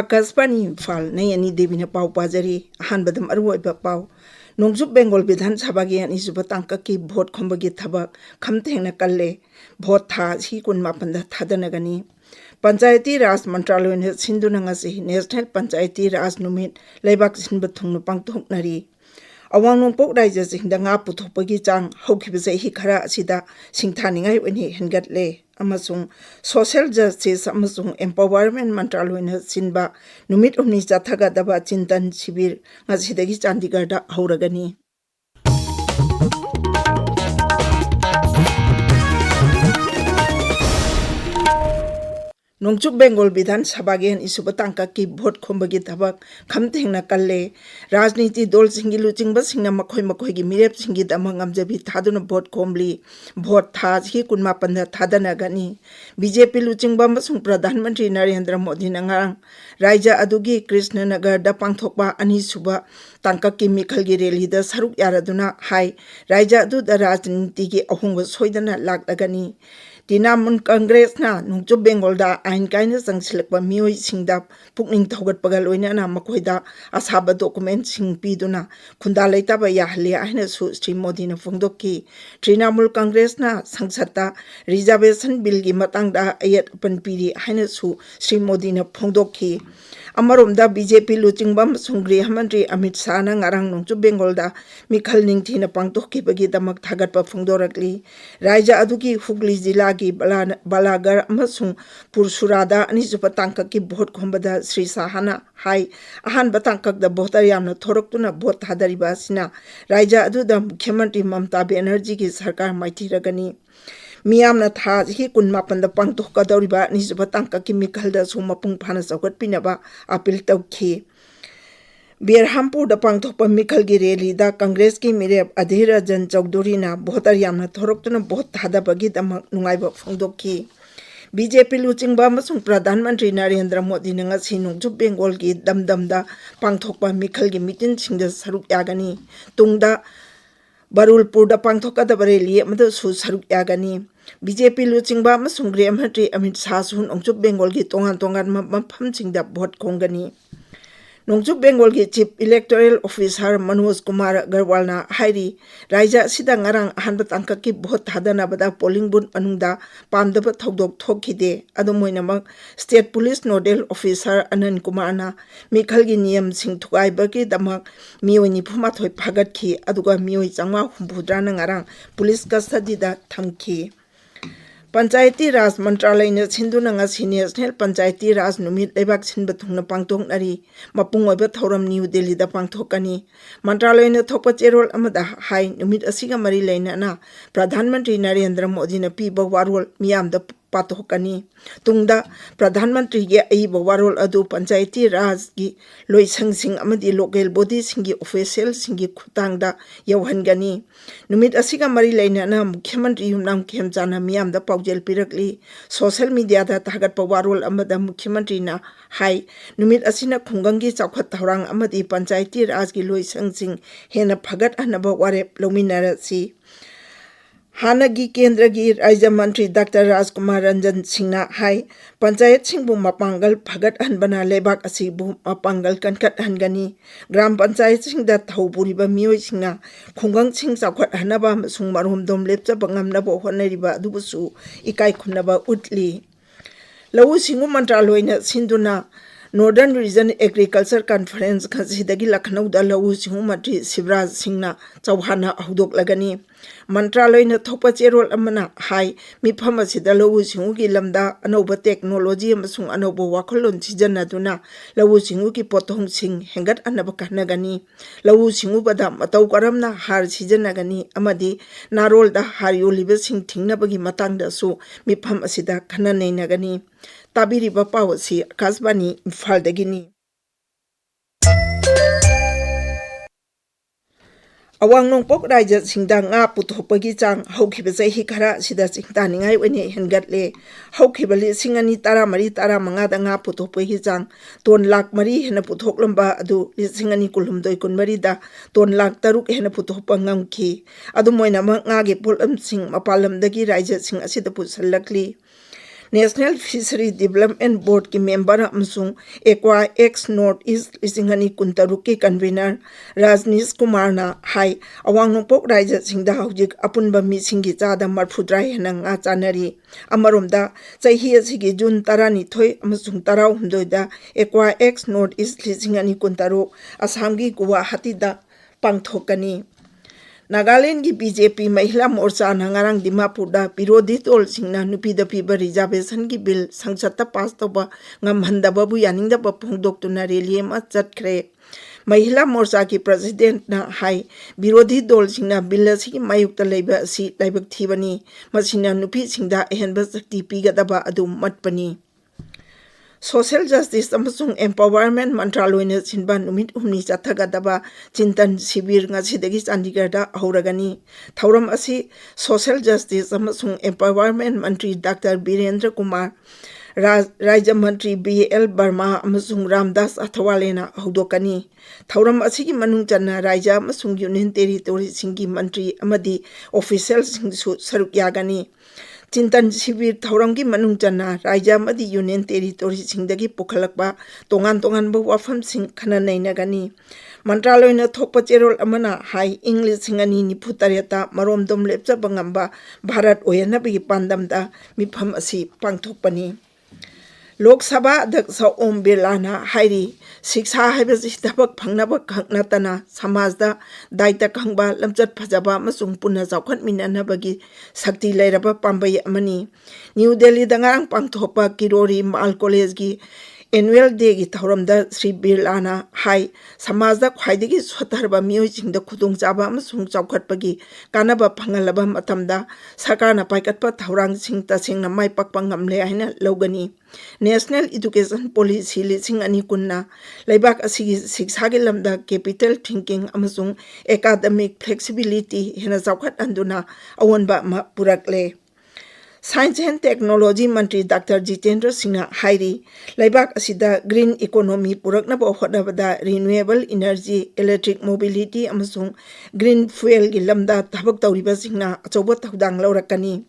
Akashvani Imphal Nayani Devi na pau pajari ahanbadam aruoiba pau Nongsup Bengal Bidhan Sabagi and Isubatangka ki vote kombagi tabak kamteng kalle vote tha hi kun mapanda thadanagani Panchayati Raj Mantraloy na sindunangasi National Panchayati Raj Numit Laibak Sinbatung Pangtuknari Awang Nongpok Raja Singdanga Putopagi Chang Hokibase Hikara Sida Singtaningai when he hengatle Amasung Social Justice Amasung Empowerment Mantraloy na Sinba Numit Umni Jataga Daba Chintan Sibir Ngasidagi Chandigarda Hauragani Nongchuk Bengal Bidhan Sabagian Isubatangka ki vote kombagi tabak kamteng na kalle Rajniti dol singi luching ba singna makhoy gi mirep singi damang amjabi thaduna vote kombli vote thaj hi kunma panda thadana gani BJP luching ba masung Pradhan Mantri Narendra Modi nangang Raija adugi Krishna Nagar da pangthokba ani suba tangka ki mikhal gi rally da saruk yaraduna hai Raija adu da Rajniti gi ahungba soidana lagdagani Tinamun Congress na Nongchuk Bengal da ain kaina sangsilakpa mioi singda pukning thogat pagaloina na makoida asaba document sing piduna khunda leitaba yahli aina su Sri Modi na phongdokki Trinamool Congress na sangsata reservation bill gi matangda ayat pan piri aina su Sri Modi na phongdokki Amaromda BJP luchingba sungri Mantri Amit Shah na ngarang Nongchuk Bengal da mikhal ningthi na pangtokki bagi damak thagatpa phongdorakli Raija adugi Hugli jila gi Balagar amasung Pursurada ani supatangka ki vote khombada Sri Sahana hai ahan batangkak da voter yamna thoroktuna vote hadariba sina Raija adu da Mukhyamantri Mamata Banerjee ki sarkar maithiragani Miyamna tha hi kun mapanda pangtok ka dawriba ni supatangka ki mikhalda su mapung phana saugat pinaba apil tawkhi Birhampur da pangthokpa mikhal gi rally da Congress ki mirep Adhira Jan Chowdhury na voter yamna thoroktuna vote hadabagi damak nungaiba phongdokki BJP luchingba masung Pradhan Mantri Narendra Modi na ngasi Nongchuk Bengal gi damdamda pangthokpa mikhal gi meeting singda saruk yagani tungda Barulpur da pangthokadaba rally amada su saruk yagani BJP luchingba masung Gray Mantri Amit Shah su Nongchuk Bengal gi tongan mafam singda vote khongani Nongchuk Bengal gi Chief Electoral Officer Manoj Kumar Agarwal na hairi Raija sida ngarang ahanba tangka ki vote hadanabada polling booth manungda pamdaba thodok thokhide adumoinamak State Police Nodal Officer Anand Kumar na mikhal gi niyam sing thugai bagi damak mioi nifuma thoi phagatki aduga mioi changma humpudra na ngarang police custody da thamki Panchayati Raj Mantralay na sinduna ngasi National Panchayati Raj Numit Laibak Sinba Thungna Pangtoknari mapung oiba thoram New Delhi da pangthokani Mantralay na thokpa cherol amada hai numit asiga mari laina na Pradhan Mantri Narendra Modi na piba warol miyamda pathokani tungda Pradhan Mantri gi aiba warol adu Panchayati Raj gi loisang sing amadi local body singi official singi khutangda yawhangani numit asiga mari laina na Mukhyamantri Yumnam Khemchana miyamda paujel pirakli social media da thagatpa warol amada Mukhyamantri na hai numit asina khungangi chawkhat thorang amadi Panchayati Raj gi loisang sing hena phagat anaba warep lominarasi Hanagi Kendra gi Raja Mantri Dr. Rajkumar Ranjan Singna hai Panchayat Singbu mapangal phagat hanbana lebak asibu mapangal kankat hangani Gram Panchayat Singda Thaupuriba mioi singna khungang sing chawkhat hanaba sung marom dom lepcha bangamnaba honariba adubusu ikai khunaba utli Lawu Singu Mantraloy na sinduna Northern Region Agriculture Conference Khasidagi Lucknow da Lawu Singu Mantri Shivraj Singna Chauhana Hudok Lagani Mantraloy na thokpa cherol amana hai mifam asida Lawu Singu gi lamda anoba technology amasung anoba wakholon sijanaduna Lawu Singu gi pothong sing hengat anaba kanagani Lawu Singu bada matau karamna har sijanagani amadi narol da har yoliba sing thingnabagi matangda su mifam asida khananainagani Tabiriba pawasi Akashvani Imphal dagini Awang Nongpok Raja Singda nga puthokpagi chang hokhiba hi khara sida chingtaningai weni hengatle hokhibali singani tara mari tara manga da nga puthokpagi chang ton lakh mari hena puthoklamba adu singani kulhumdoi kunmari da ton lakh taruk hena puthokpa ngamki adu moina nga ge polam sing mapalam dagi raja sing asida pusallakli National Fishery Development Board ki member amsung Equa X North East Isingani Kuntaruki convener Rajnish Kumar na hai awang nungpok raja singda haujik apunba mi singi chada marfudra hena nga chanari amaromda chahi asigi June 12 amasung 16 da Equa X North East Isingani Kuntaru Assamgi Guwahati da pangthokani Nagaland की BJP महिला मोर्चा नंगारंग दिमापुरदा विरोधी दल सिंगना नुपीदा पीबा reservation की bill संसद पास तौबा ngam यानिंगदा फोंदोक्तुना rally अमा चटख्रे महिला मोर्चा की प्रेसिडेंट ना हाई विरोधी दल सिंगना बिल असि मायुक्ता लेबा असि लाइबक थीबनी मसिना नुपी सिंगदा अहनबा शक्ति पीगदबा अदु मतपनी Social Justice amasung Empowerment Mantraloyna sinba numit humni chathagadaba chintan sibir ngasidagi Chandigarhda hauragani thauram asi Social Justice amasung Empowerment Mantri Dr. Birendra Kumar Rajya Mantri B.L. Barma amasung Ramdas Athawalena haudokani thauram asigi manung channa Rajya amasung Union Territory singi Mantri amadi officials singsu saruk yagani Chintan Sibir Thauramgi Manung Chana, Raja Madi Union Territory Singdagi Pukhalakba, Tongan Bo Wafam Sing Kananay Nagani. Mantraloyna Thokpa Cherol Amana, High English Singani Niputareta, Marom Dom Lepsa Bangamba, Bharat Oyanabi Pandamda, Mipam Asi, Pangthokpani. Lok Sabha Daksa Om Birlana, Hairi, Siksa Habis Tabak Pangnaba Kanatana, Samazda, Daita Kangba, Lamjat Pajaba, Masung Puna Zakat Minanabagi, Sakti Lairaba Pambay Amani, New Delhi Dangarang Pangthopa, Kirori, Mal College, Annual Day Gitauramda, Sri Birlana, Hai, Samazda Kwaidigi Swatarba Musing the Kudung Jaba, Masung Zakat Pagi, Kanaba Pangalaba Matamda, Sakana Paikatpa, Taurang Sing Tasing, Mai Pakpangam Leana, Logani. National Education Policy lising ani kunna laibak asigi siksagi lamda capital thinking amasung academic flexibility hena zawkhat anduna awonba ma purakle Science and Technology Mantri Dr. Jitendra Singha hairi laibak asida green economy purakna ba hodabada renewable energy electric mobility amasung green fuel gi lamda thabak tawriba singna achoba tawdang laurakani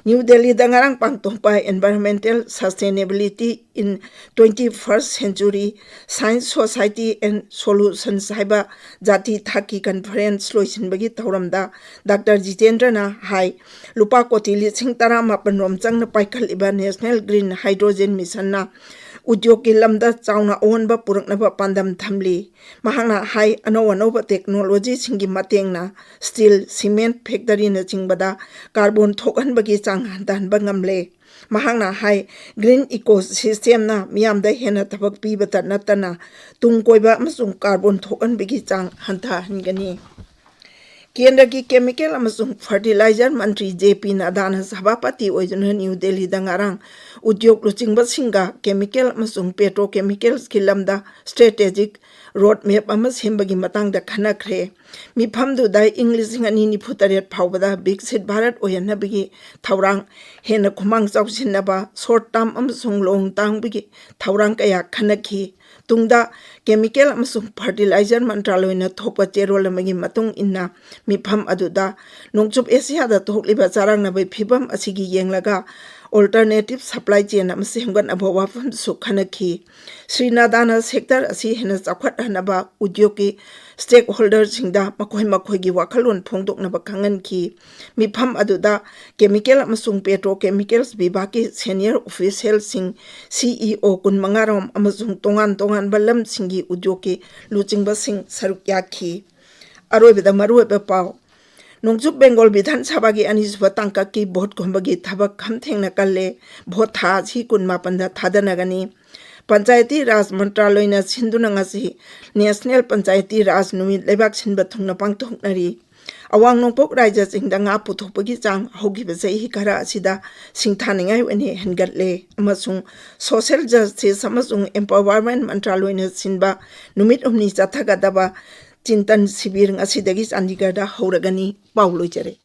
New Delhi Dangarang Pangtongpa Environmental Sustainability in 21st Century Science Society and Solutions Haiba Jati Thaki Conference Loisin Bagi Tauramda Dr. Jitendra na Hai Lupa Koti Lising Tara Mapan Romchang na Paikal Iba National Green Hydrogen Mission na Udyogi lamda chauna onba puraknaba pandam thamli mahangna hai anoba technology singi matengna steel cement factory na chingbada carbon thokan bagi chang handan bangamle mahangna hai green ecosystem na miyamda hena tabak pi bata natana tungkoiba amasung carbon thokan bagi chang hanta hingani Kendra ki chemical amasung fertilizer mantri JP Nadana Sabapati oijana New Delhi dangarang udyog luchingba singa chemical amasung petrochemicals kilamda strategic roadmap amas hembagi matangda khanakre mifamdu dai English ngani ni phutaret phawbada big sit Bharat oyana bigi thaurang hena khumang chawsinaba short term amasung long term bigi thaurang kaya khanakhi tungda chemical amasung fertilizer mantraloyna thopa cherol amagi matung inna mifam aduda nongchup Asia da thokliba charang na bai phibam asigi yenglaga alternative supply chain amase hemgan abhawa fam sukhanakhi Srinadana sector asi hena chakhat hanaba udyogi stakeholders singda makoi gi wakhalon phongdoknaba khanganki mifam aduda chemical amasung petrochemicals bibaki senior official sing CEO kun mangarom amasung tongan balam singi udyogi luchingba sing saruk yakhi aroibeda marueba pau Nongchup Bengal Bidhan Sabagi Aniswa Tangka ki vote kombagi thabak khamthengna kalle vote tha chi kun mapanda thadanagani Panchayati Raj Mantraloyna sinduna ngasi National Panchayati Raj Numit lebak sinba thungna pangthoknari Awang nongpok raja singda nga puthokpagi chang hogiba sei hikara asida singthaningai wene hengatle amasung social justice amasung empowerment mantraloyna sinba numit umni chathagadaba Chintan Sibir Ngasidagi Chandigarhda hauragani Paulo Jare